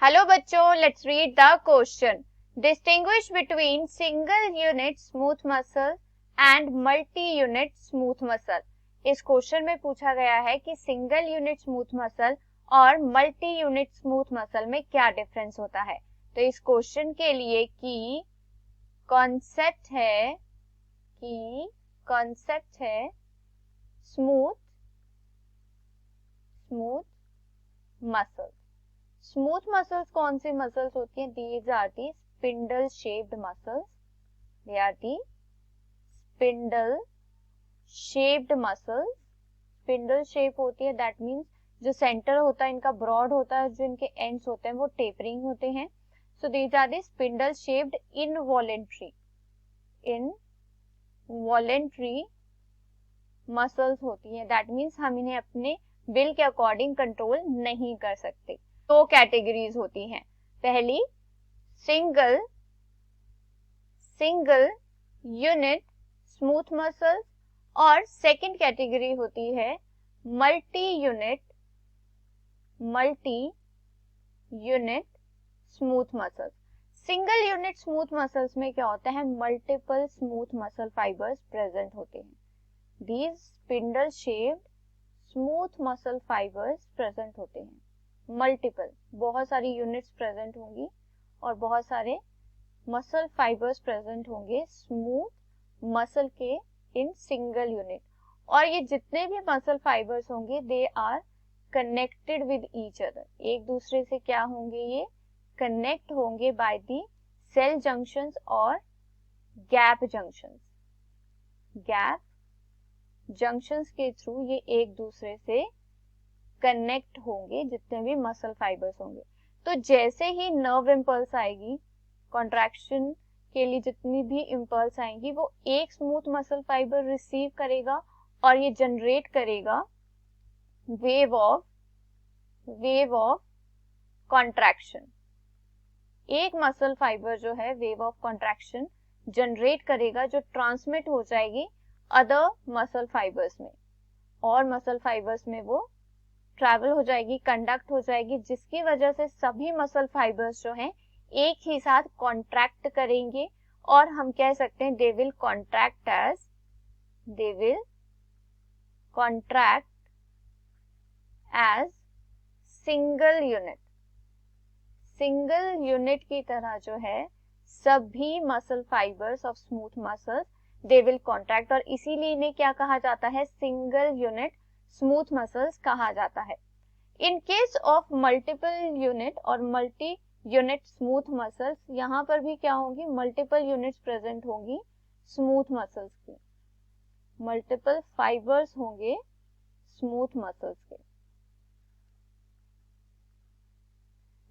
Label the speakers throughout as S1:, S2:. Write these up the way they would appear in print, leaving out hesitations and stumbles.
S1: Hello बच्चों, let's read the question. Distinguish between single unit smooth muscle and multi unit smooth muscle. इस question में पूछा गया है कि सिंगल यूनिट स्मूथ मसल और मल्टी यूनिट स्मूथ मसल में क्या डिफरेंस होता है. तो इस क्वेश्चन के लिए की कॉन्सेप्ट है स्मूथ मसल. स्मूथ मसल्स कौन सी मसल्स होती हैं? These are the spindle shaped muscles. They are the spindle shaped muscles. Spindle shape होती है, दैट मीन्स जो सेंटर होता है इनका ब्रॉड होता है, जो इनके एंड्स होते हैं वो टेपरिंग होते हैं. So these are the spindle shaped involuntary muscles होती है. दैट मीन्स हम इन्हें अपने विल के अकॉर्डिंग कंट्रोल नहीं कर सकते. दो कैटेगरीज होती हैं. पहली सिंगल यूनिट स्मूथ मसल्स और सेकंड कैटेगरी होती है multi unit smooth muscles. Single unit smooth muscles में क्या होता है? Multiple smooth muscle fibres present होते हैं. These spindle shaped smooth muscle fibres present होते हैं. मल्टीपल, बहुत सारी यूनिट्स प्रेजेंट होंगी और बहुत सारे मसल फाइबर्स प्रेजेंट होंगे स्मूथ मसल के इन सिंगल यूनिट. और ये जितने भी मसल फाइबर्स होंगे they are connected with each other. एक दूसरे से क्या होंगे? ये कनेक्ट होंगे बाय दी सेल जंक्शंस और गैप जंक्शंस के थ्रू ये एक दूसरे से कनेक्ट होंगे जितने भी मसल फाइबर्स होंगे. तो जैसे ही नर्व इंपल्स आएगी, कॉन्ट्रैक्शन के लिए जितनी भी इंपल्स आएंगी वो एक स्मूथ मसल फाइबर रिसीव करेगा और ये जनरेट करेगा वेव ऑफ कॉन्ट्रैक्शन. एक मसल फाइबर जो है वेव ऑफ कॉन्ट्रैक्शन जनरेट करेगा जो ट्रांसमिट हो जाएगी अदर मसल फाइबर्स में, और मसल फाइबर्स में वो ट्रैवल हो जाएगी, कंडक्ट हो जाएगी, जिसकी वजह से सभी मसल फाइबर्स जो हैं एक ही साथ कॉन्ट्रैक्ट करेंगे और हम कह सकते हैं they will contract as single unit की तरह जो है सभी muscle fibres of smooth muscles they will contract, और इसीलिए इन्हें क्या कहा जाता है? सिंगल यूनिट स्मूथ मसल्स कहा जाता है. In case of multiple unit और मल्टी यूनिट स्मूथ मसल्स, यहाँ पर भी क्या होंगी? मल्टीपल यूनिट्स प्रेजेंट होंगी स्मूथ मसल्स की, मल्टीपल फाइबर्स होंगे स्मूथ मसल्स के.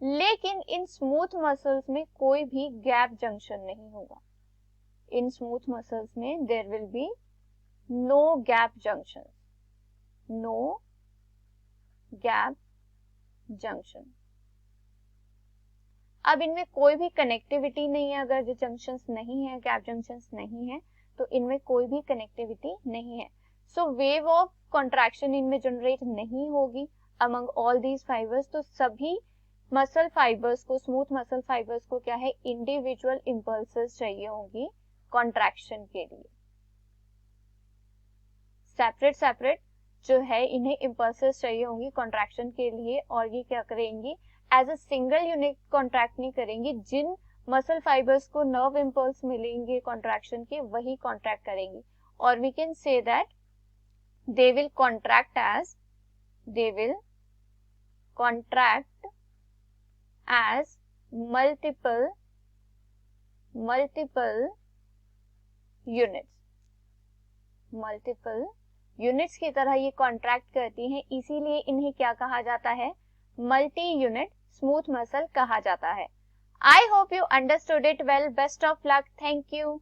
S1: लेकिन इन स्मूथ मसल्स में कोई भी गैप जंक्शन नहीं होगा. इन स्मूथ मसल्स में there will be no gap junction. अब इनमें कोई भी कनेक्टिविटी नहीं है. अगर जो जंक्शंस नहीं है, गैप जंक्शंस नहीं है, तो इनमें कोई भी कनेक्टिविटी नहीं है. सो वेव ऑफ कॉन्ट्रैक्शन इनमें जनरेट नहीं होगी अमंग ऑल दीज फाइबर्स. तो सभी मसल फाइबर्स को, स्मूथ मसल फाइबर्स को क्या है? इंडिविजुअल इंपल्सेस चाहिए होंगी कॉन्ट्रैक्शन के लिए. सेपरेट जो है इन्हें इंपल्सेस चाहिए होंगी कॉन्ट्रैक्शन के लिए, और ये क्या करेंगी? As a single unit contract नहीं करेंगी. जिन मसल फाइबर्स को नर्व इंपल्स मिलेंगे कॉन्ट्रैक्शन के, वही कॉन्ट्रैक्ट करेंगी. और we can say that they will contract as multiple units की तरह ये कॉन्ट्रैक्ट करती हैं. इसीलिए इन्हें क्या कहा जाता है? मल्टी यूनिट स्मूथ मसल कहा जाता है. I hope you understood it well. Best of luck. Thank you.